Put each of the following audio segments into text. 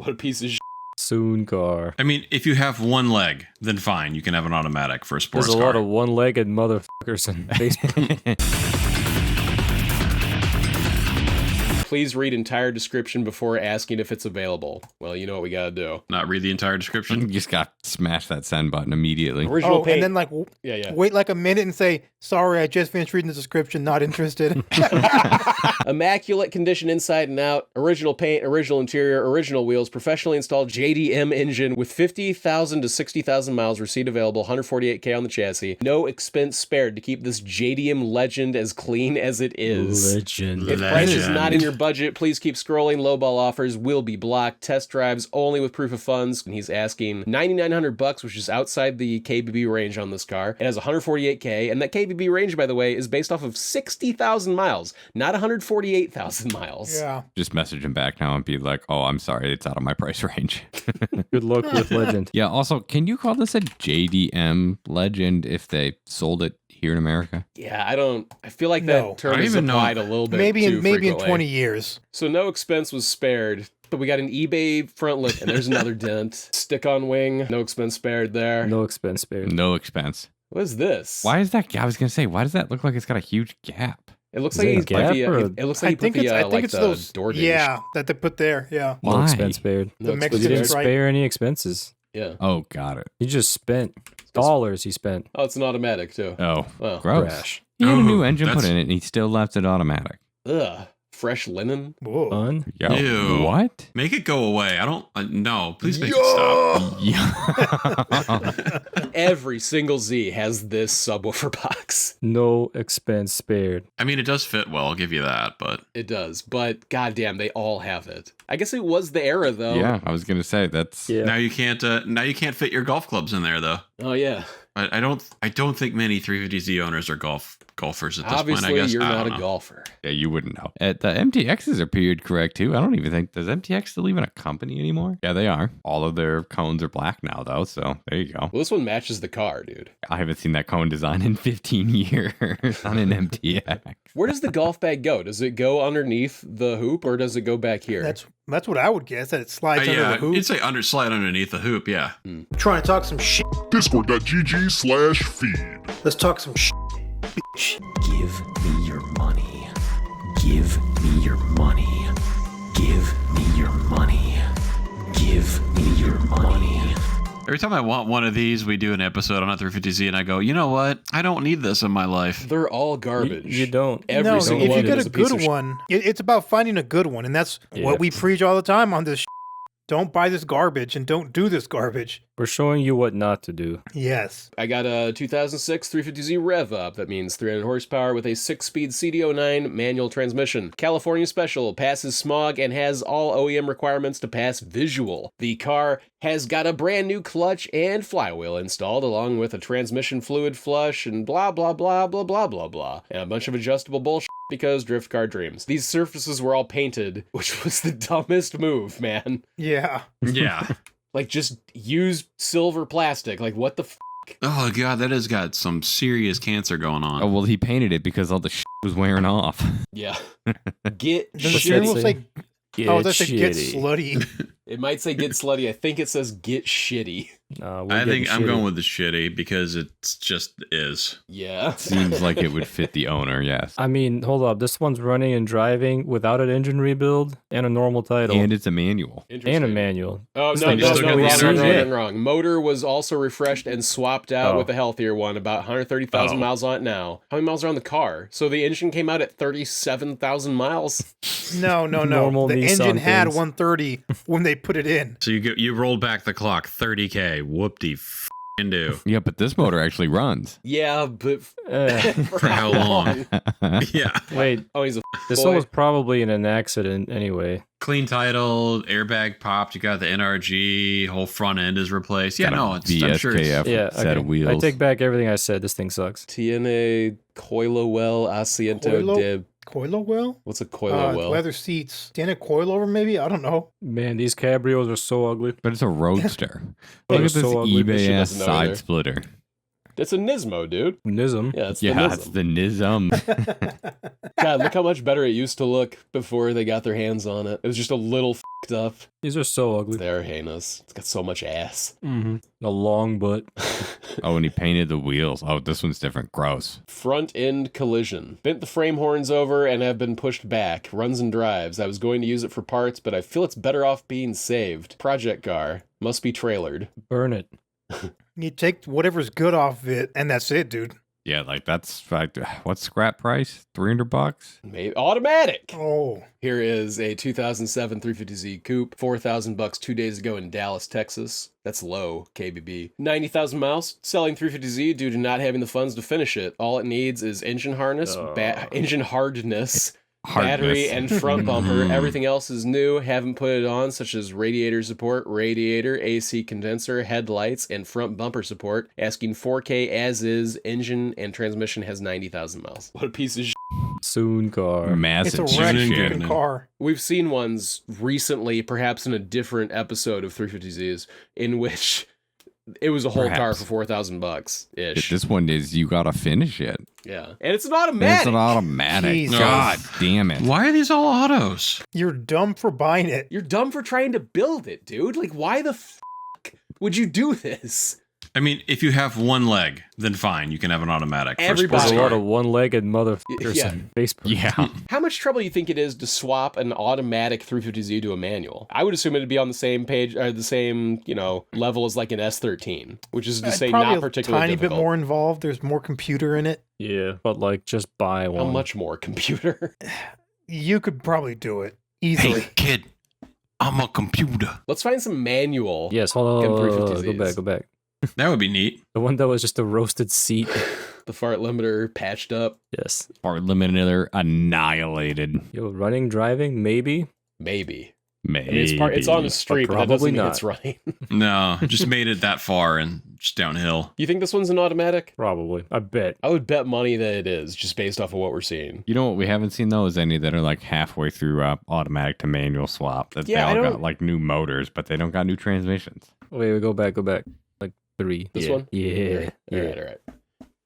What a piece of shit. Soon car. I mean, if you have one leg, then fine. You can have an automatic for a sports There's a car. lot of one-legged motherfuckers in Facebook. Please read entire description before asking if it's available. Well, you know what we gotta do. Not read the entire description. You just got to smash that send button immediately. Original paint. And then like wait like a minute and say, sorry, I just finished reading the description, not interested. Immaculate condition inside and out. Original paint, original interior, original wheels, professionally installed JDM engine with 50,000 to 60,000 miles. Receipt available, 148K on the chassis. No expense spared to keep this JDM legend as clean as it is. Legend. If price is not in your budget, please keep scrolling. Lowball offers will be blocked. Test drives only with proof of funds. And he's asking $9,900, which is outside the KBB range on this car. It has 148K, and that KBB range, by the way, is based off of 60,000 miles, not 148,000 miles. Yeah. Just message him back now and be like, oh, I'm sorry, it's out of my price range. Good luck with Legend. Yeah, also, can you call this a JDM Legend if they sold it here in America? Yeah, I feel like No. that term I is even know- applied a little bit Maybe too in frequently. 20 years. So no expense was spared, but we got an eBay front lip, and there's another dent. Stick-on wing, no expense spared there. No expense spared. No expense. What is this? Why is that? I was going to say, why does that look like it's got a huge gap? It looks Is like it a he's put gap the, or a- it looks like he put the, like the those door dinge. Yeah, that they put there. Yeah. No Why? expense spared. No The expense But Mexican he didn't spared. stripe. spare any expenses. Yeah. Oh, got it. He just spent dollars he spent. Oh, it's an automatic too. Oh, Wow. gross. Crash. He had a new Ooh, engine put that's- in it, and he still left it automatic. Ugh. Fresh linen. Whoa. Fun. Yo, Ew. what? Make it go away. I don't. No, please make it stop. Yeah. Every single Z has this subwoofer box. No expense spared. I mean, it does fit well. I'll give you that. But It does, but goddamn, they all have it. I guess it was the era though. Yeah, I was going to say, that's... Yeah. now you can't. Now you can't fit your golf clubs in there, though. Oh yeah. I don't think many 350Z owners are golfers at this Obviously, point. I guess you're I not don't a know. golfer. Yeah, you wouldn't know. The MTXs are period correct, too. I don't even think... Does MTX still even a company anymore? Yeah, they are. All of their cones are black now, though, so there you go. Well, this one matches the car, dude. I haven't seen that cone design in 15 years on an MTX. Where does the golf bag go? Does it go underneath the hoop or does it go back here? That's what I would guess, that it slides under the Yeah, hoop. you'd say slide underneath the hoop. Yeah. Trying to talk some shit. Discord.gg/feed. Let's talk some shit. Give me your money. Give me your money. Give me your money. Give me your money. Every time I want one of these, we do an episode on a 350Z, and I go, you know what? I don't need this in my life. They're all garbage. You don't. Every No, single if one you get is a piece good of one, it's about finding a good one, and that's Yeah. what we preach all the time on this. Don't buy this garbage and don't do this garbage. We're showing you what not to do. Yes. I got a 2006 350Z Rev Up. That means 300 horsepower with a 6-speed CD09 manual transmission. California Special, passes smog and has all OEM requirements to pass visual. The car has got a brand new clutch and flywheel installed, along with a transmission fluid flush and blah, blah, blah, blah, blah, blah, blah. And a bunch of adjustable bullshit because drift car dreams. These surfaces were all painted, which was the dumbest move, man. Yeah. Yeah. Like, just use silver plastic. Like, what the f***? Oh, God, that has got some serious cancer going on. Oh, well, he painted it because all the was wearing off. Yeah. Get Does the What's steering that wheel say? say, Get oh, does it say get shitty. slutty? It might say get slutty. I think it says get shitty. We're I think getting I'm shitty. going with the shitty because it's just is. Yeah. Seems like it would fit the owner, yes. I mean, hold up. This one's running and driving without an engine rebuild and a normal title. And it's a manual. And a Interesting. manual. Oh, This no, thing no, still no, got wrong, the wrong, energy. wrong, wrong. Motor was also refreshed and swapped out Oh. with a healthier one, about 130,000 Oh. miles on it now. How many miles are on the car? So the engine came out at 37,000 miles. No. Normal The Nissan engine had things. 130 when they put it in. So you rolled back the clock 30K. Whoop-de f***ing do. Yeah, but this motor actually runs. Yeah, but For how long? Yeah. Wait, Oh, he's a this boy. one was probably in an accident anyway. Clean title, airbag popped, you got the NRG, whole front end is replaced. Yeah, Got a no, I'm sure it's... VSKF Yeah, set okay. of wheels. I take back everything I said. This thing sucks. Tiene coilovell asiento Coilo? de... Coilo well? What's a coilovell? Leather seats. Stand a coilover maybe? I don't know. Man, these cabrios are so ugly. But it's a roadster. They're Look at this so ugly. eBay She ass doesn't know side either. splitter. It's a Nismo, dude. Nism. Yeah, it's Yeah, the it's Nism. the Nism. God, look how much better it used to look before they got their hands on it. It was just a little f***ed up. These are so ugly. They're heinous. It's got so much ass. Mm-hmm. A long butt. Oh, and he painted the wheels. Oh, this one's different. Gross. Front end collision. Bent the frame horns over and have been pushed back. Runs and drives. I was going to use it for parts, but I feel it's better off being saved. Project car. Must be trailered. Burn it. You take whatever's good off of it, and that's it, dude. Yeah, like that's like what's scrap price? $300? Maybe automatic. Oh, Here is a 2007 350Z coupe, $4,000 2 days ago in Dallas, Texas. That's low, KBB. 90,000 miles. Selling 350Z due to not having the funds to finish it. All it needs is engine harness, engine hardness, battery, and front bumper. Everything else is new. Haven't put it on, such as radiator support, radiator, AC condenser, headlights, and front bumper support. Asking 4K as is. Engine and transmission has 90,000 miles. What a piece of shit. Soon car. it's a Massive wreck shit. fucking car. We've seen ones recently, perhaps in a different episode of 350Zs, in which it was a whole car Perhaps. for $4,000 ish. This one is you gotta finish it. Yeah, and it's an And automatic. it's an automatic. Jesus. God damn it. Why are these all autos? You're dumb for buying it. You're dumb for trying to build it, dude. Like, why the fuck would you do this? I mean, if you have one leg, then fine, you can have an automatic. for a Everybody- sports There's a lot car. of one-legged motherfuckers Yeah. on Facebook. Yeah. How much trouble do you think it is to swap an automatic 350Z to a manual? I would assume it'd be on the same page, or the same, level as like an S13, which is to say Probably not a particularly tiny difficult. bit more involved. There's more computer in it. Yeah, but like just buy one. How much more computer? You could probably do it easily. Hey, kid, I'm a computer. Let's find some manual. Yes, hold on. Get Go 350Zs. back, go back. That would be neat. The one that was just a roasted seat. The fart limiter patched up. Yes. Or limiter annihilated. Yo, running, driving, maybe. Maybe. Maybe. I mean, it's on the street, but that probably doesn't mean not. it's running. No, just made it that far and just downhill. You think this one's an automatic? Probably. I bet. I would bet money that it is, just based off of what we're seeing. You know what we haven't seen though is any that are like halfway through automatic to manual swap. That Yeah, I they all don't- got like new motors, but they don't got new transmissions. Wait, go back. Like 3. This Yeah. one? Yeah. All right.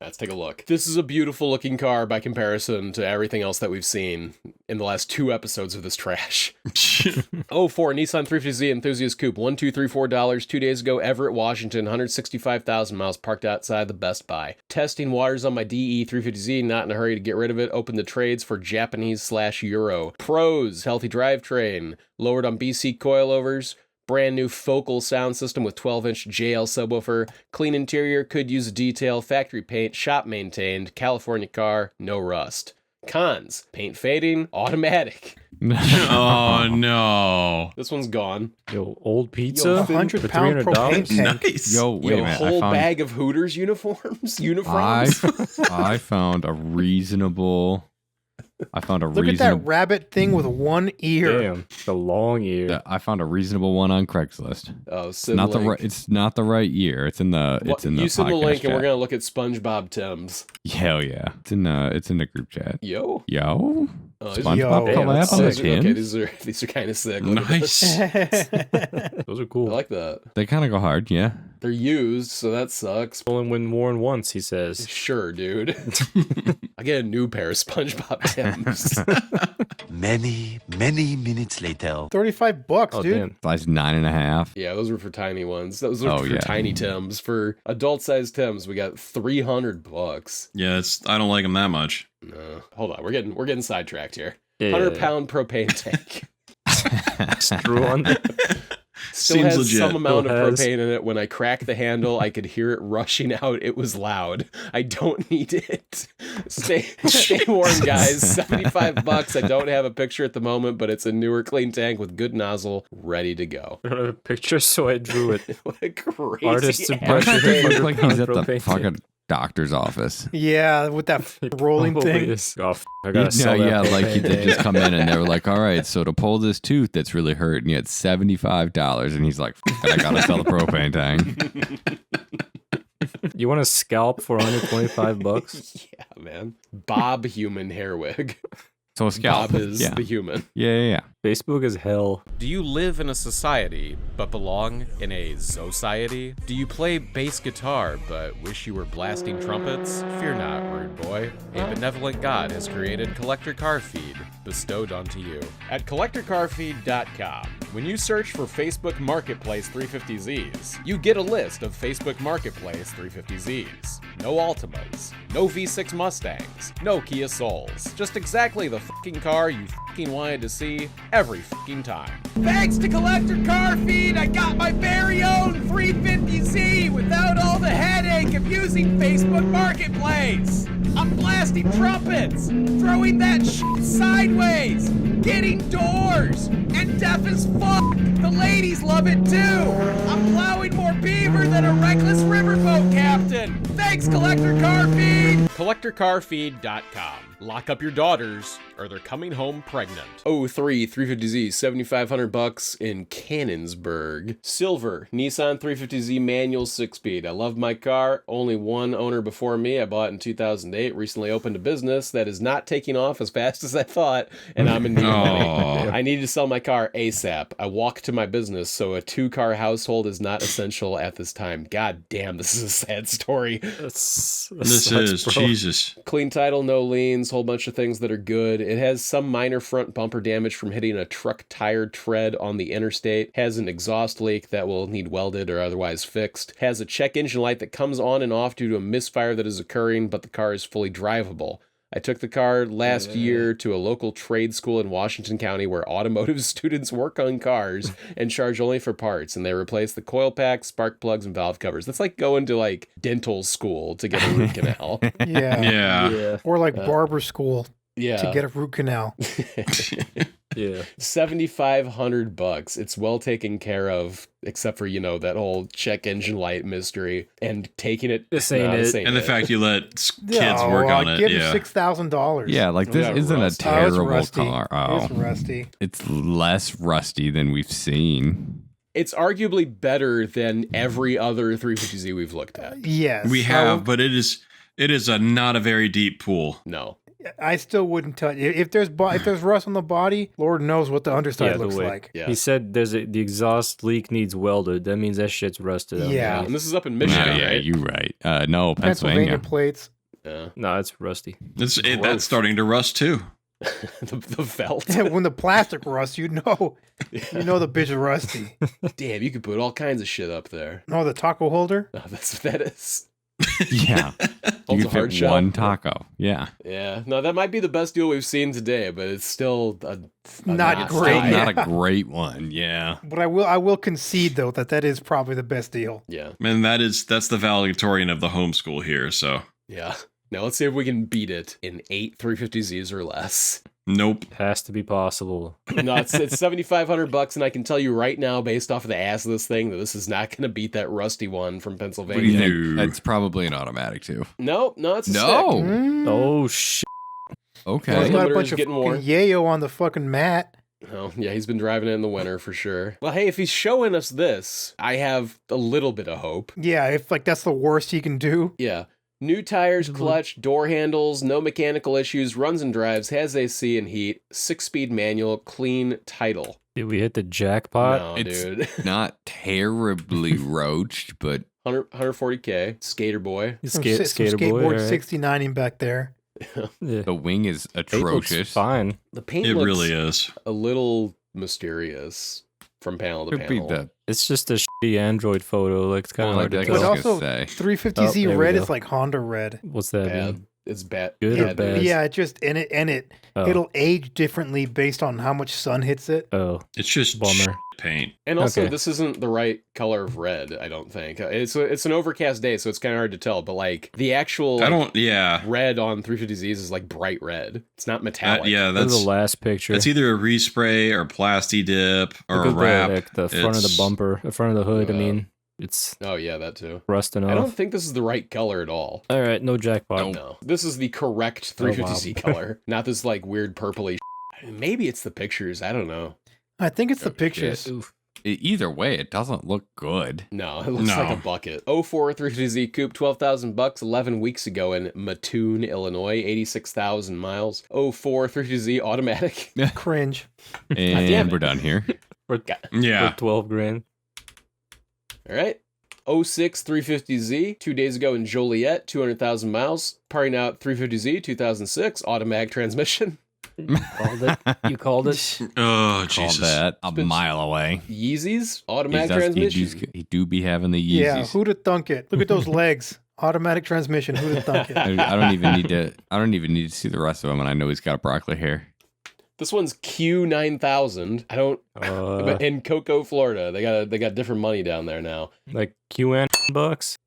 Let's take a look. This is a beautiful looking car by comparison to everything else that we've seen in the last 2 episodes of this trash. 04 Nissan 350Z enthusiast coupe, $1,234 2 days ago, Everett, Washington, 165,000 miles, parked outside the Best Buy. Testing waters on my DE 350Z, not in a hurry to get rid of it. Open the trades for Japanese/Euro. Pros: healthy drivetrain, lowered on BC coilovers. Brand new focal sound system with 12-inch JL subwoofer. Clean interior, could use a detail. Factory paint, shop maintained. California car, no rust. Cons: paint fading, automatic. Oh no. This one's gone. Yo, old Yo, pizza for 100-pound $300. propane tank. Nice. Yo, wait a Yo, minute. whole I found, bag of Hooters uniforms. I found a reasonable. Look at that rabbit thing with one ear. Damn, the long ear. I found a reasonable one on Craigslist. Oh, It's send not the the link. right. It's not the right year. It's in the. It's in the. You send the podcast link, and we're chat. gonna look at SpongeBob Tim's. Hell yeah! It's in the. It's in the group chat. Yo. Yo. Oh, these- SpongeBob Yo. Damn, collab that's on the sick. Okay, Tim's? these are kind of sick. Look at this. Nice. Those are I cool. like that. They kind of go hard, yeah. They're used, so that sucks. Only when worn once, he says. Sure, dude. I get a new pair of SpongeBob Tim's. Many minutes later. $35, Oh, dude. damn. Size 9.5. Yeah, those were for tiny ones. Those were Oh, for yeah. tiny Tims. For adult-sized Tims, we got $300. Yeah, I don't like them that much. No, hold on, we're getting sidetracked here. Yeah. 100-pound propane tank. Screw on. Still Seems has legit. some amount Still of has. propane in it. When I cracked the handle, I could hear it rushing out. It was loud. I don't need it. Stay warm, guys. $75. I don't have a picture at the moment, but it's a newer, clean tank with good nozzle, ready to go. I don't have a picture, so I drew it. What a crazy Artist's ass Why does impression. that look like he's at the Propane. fucking doctor's office? Yeah, with that rolling Probably thing. is. Oh, I gotta sell that. Yeah, like propane they just tank. come in and they were like, all right, so to pull this tooth that's really hurting you, it's $75. And he's like, "F- it, I gotta sell the propane tank. You want a scalp for $125? Yeah, man. Bob human hair wig. So a scalp. Bob is yeah. the human. Yeah. Facebook is hell. Do you live in a society but belong in a society? Do you play bass guitar but wish you were blasting trumpets? Fear not, rude boy. A benevolent God has created Collector Car Feed, bestowed onto you. At collectorcarfeed.com, when you search for Facebook Marketplace 350Zs, you get a list of Facebook Marketplace 350Zs. No Altimas, no V6 Mustangs, no Kia Souls. Just exactly the fucking car you fucking wanted to see every fucking time. Thanks to Collector Car Feed, I got my very own 350Z without all the headache of using Facebook Marketplace. I'm blasting trumpets, throwing that shit sideways, getting doors, and deaf as fuck. The ladies love it too. I'm plowing more beaver than a reckless riverboat captain. Thanks, Collector Car Feed. CollectorCarFeed.com. Lock up your daughters, or they're coming home pregnant. 03 350Z, $7,500 in Cannonsburg. Silver, Nissan 350Z manual 6-speed. I love my car. Only one owner before me. I bought it in 2008. Recently opened a business that is not taking off as fast as I thought, and I'm in need of money. I need to sell my car ASAP. I walk to my business, so a 2-car household is not essential at this time. God damn, this is a sad story. This is Jesus. Clean title, no liens, whole bunch of things that are good. It has some minor front bumper damage from hitting a truck tire tread on the interstate. Has an exhaust leak that will need welded or otherwise fixed. Has a check engine light that comes on and off due to a misfire that is occurring, but the car is fully drivable. I took the car last year to a local trade school in Washington County where automotive students work on cars and charge only for parts, and they replace the coil packs, spark plugs, and valve covers. That's like going to like dental school to get a root canal. Yeah. Or like barber school Yeah. to get a root canal. Yeah. $7,500. It's well taken care of, except for, that whole check engine light mystery and taking it. This ain't it. And the fact you let kids work on it. Give him Yeah. $6,000. Yeah, like this Yeah, isn't a rust. terrible rusty. car. Oh, It's rusty. it's less rusty than we've seen. It's arguably better than every other 350Z we've looked at. Yes. We have, but it is not a very deep pool. No. I still wouldn't touch if there's rust on the body. Lord knows what the underside looks like. Yeah. He said the exhaust leak needs welded. That means that shit's rusted out. Yeah. And this is up in Michigan, yeah, right? you're right. No, Pennsylvania Pennsylvania. plates. Yeah. No, it's rusty. That's starting to rust too. the felt. When the plastic rusts, you know the bitch is rusty. Damn, you could put all kinds of shit up there. Oh, the taco holder. Oh, that's what that is. Yeah. Holds You a could hard fit shell. one taco. Yeah. Yeah. No, that might be the best deal we've seen today, but it's still Not Still great. not a great one. Yeah. But I will concede though that is probably the best deal. Yeah. And that's the valedictorian of the homeschool here. So Yeah. Now let's see if we can beat it in 8 350Zs or less. nope. Has to be possible. No, it's $7,500, and I can tell you right now, based off of the ass of this thing, that this is not going to beat that rusty one from What do you Pennsylvania. think? No. It's probably an automatic too. No, it's a stick. Mm. Oh shit! Okay. He's got a Limiter's bunch of getting fucking worn. yayo on the fucking mat. Oh, yeah, he's been driving it in the winter for sure. Well, hey, if he's showing us this, I have a little bit of hope. Yeah, if that's the worst he can do. Yeah. New tires, clutch, door handles, no mechanical issues, runs and drives, has AC and heat, 6-speed manual, clean title. Did we hit the jackpot? No, It's dude. not terribly roached, but 140K, skater boy. Some Skater boy. skateboard Right. 69 back there. Yeah. the wing is Paint looks atrocious. fine. The paint It looks really is. a little mysterious from panel to Could be panel. the It's just a shitty Android photo. Like it's kind of Well, hard to like But I tell. was also, gonna say. 350Z Oh, there we red go. is like Honda red. What's that bad. mean? It's bad. Good or bad bad? news. Yeah, it just Oh. it'll age differently based on how much sun hits it. Oh, It's just Bummer. paint. And also, Okay. this isn't the right color of red, I don't think. It's an overcast day, so it's kind of hard to tell. But like the actual Yeah. red on 350Zs is like bright red. It's not metallic. that's That's the last picture. It's either a respray or plasti dip or Look a at wrap. the front of the It's- bumper, the front of the hood. I mean, it's Oh yeah, that too. rusting I don't off. think this is the right color at all. All right, no jackpot. No, this is the correct 350Z color, not this like weird purpley. Maybe it's the pictures. I don't know. I think it's the Oh, pictures. Oof. Either way, it doesn't look good. No, it looks No. like a bucket. 04 350Z coupe, $12,000, 11 weeks ago in Mattoon, Illinois, 86,000 miles. 04 350Z automatic. Cringe. damn And it. we're done here. For Yeah. 12 grand. All right. 06 350Z, 2 days ago in Joliet, 200,000 miles. Parting out 350Z, 2006, automatic transmission. Called it. You called it. Oh, Call Jesus. that a mile away. Yeezys, He automatic does- transmission. He do be having the Yeah, Yeezys. who'd have thunk it? Look at those legs. Automatic transmission. Who'd have thunk it? I don't even need to. I don't even need to see the rest of him, and I know he's got broccoli hair. This one's Q9000. I don't. But in Cocoa, Florida, they got different money down there now. Like QN bucks.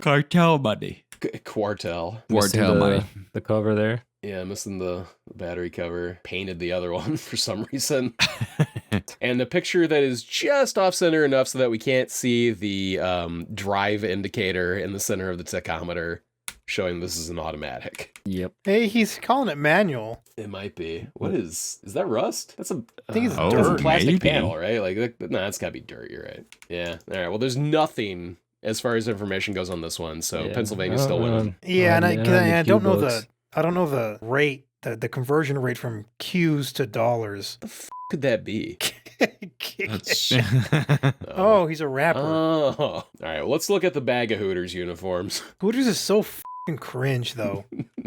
Cartel money. Quartel. Missing Quartel money. The cover there. Yeah, missing the battery cover. Painted the other one for some reason. And a picture that is just off center enough so that we can't see the drive indicator in the center of the tachometer, showing this is an automatic. Yep. Hey, he's calling it manual. It might be. What is that rust? That's a I think it's Oh, that's a dirt. plastic maybe. panel, right? Like, no, that's gotta be dirt. You're right. Yeah. All right. Well, there's nothing as far as information goes on this one, so Yeah. Pennsylvania's still winning. Yeah, and I don't know Q-bucks. I don't know the rate, the conversion rate from Q's to dollars. Could that be? That's Oh, he's a rapper. Oh. All right. Well, let's look at the bag of Hooters uniforms. Hooters is so fucking cringe, though.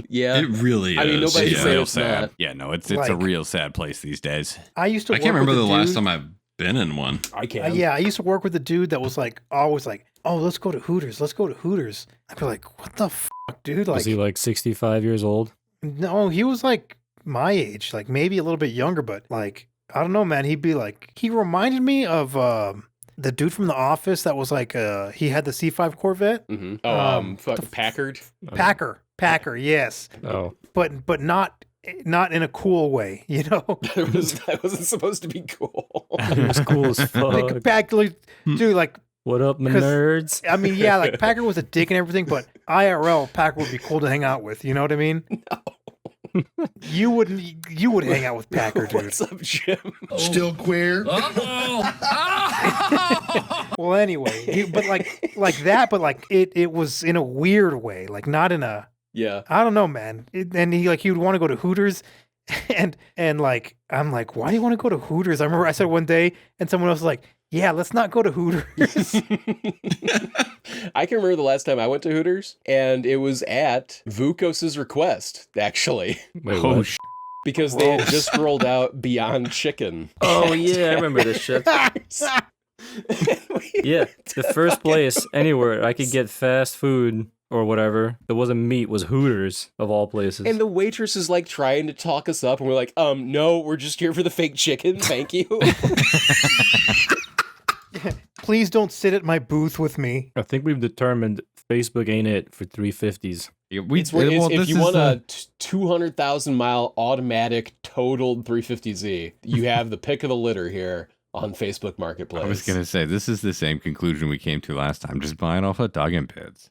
Yeah. it really is. I mean, nobody's yeah. saying real it's sad. not. Yeah, no, it's a Like- real sad place these days. I used to. I can't work remember with the a last dude- time I've been in one. I can. Yeah, I used to work with a dude that was like always like, "Oh, let's go to Hooters. Let's go to Hooters." I'd be like, "What the fuck, dude?" Like, Was he like 65 years old? no, he was like my age, like maybe a little bit younger, but like I don't know, man. He'd be like, he reminded me of the dude from The Office that was like, he had the C5 Corvette, Mm-hmm. Oh, the f- Packard. Packer, yes, Oh. but not in a cool way, you know. That wasn't supposed to be cool. He was cool as fuck. Like Packer, like, dude, like. What up, my 'Cause- nerds? I mean, yeah, like Packer was a dick and everything, but IRL Packer would be cool to hang out with. You know what I mean? No. You would hang out with Packer, dude. What's up, Jim? Still queer? Well, anyway, but like that, but like it was in a weird way, like not in a. Yeah. I don't know, man. And he would want to go to Hooters, and like I'm like, why do you want to go to Hooters? I remember I said one day, and someone else was like, yeah, let's not go to Hooters. I can remember the last time I went to Hooters, and it was at Vukos's request, actually, Wait, Oh, what? because they had just rolled out Beyond Chicken. Oh, yeah, I remember this shit. Yeah, the first place anywhere I could get fast food or whatever that wasn't meat was Hooters, of all places. And the waitress is like trying to talk us up, and we're like, no, we're just here for the fake chicken. Thank you. Please don't sit at my booth with me. I think we've determined Facebook ain't it for 350s. Yeah, If you want a 200,000 mile automatic totaled 350Z, you have the pick of the litter here on Facebook Marketplace. I was gonna say this is the same conclusion we came to last time, just buying off of dog and pits.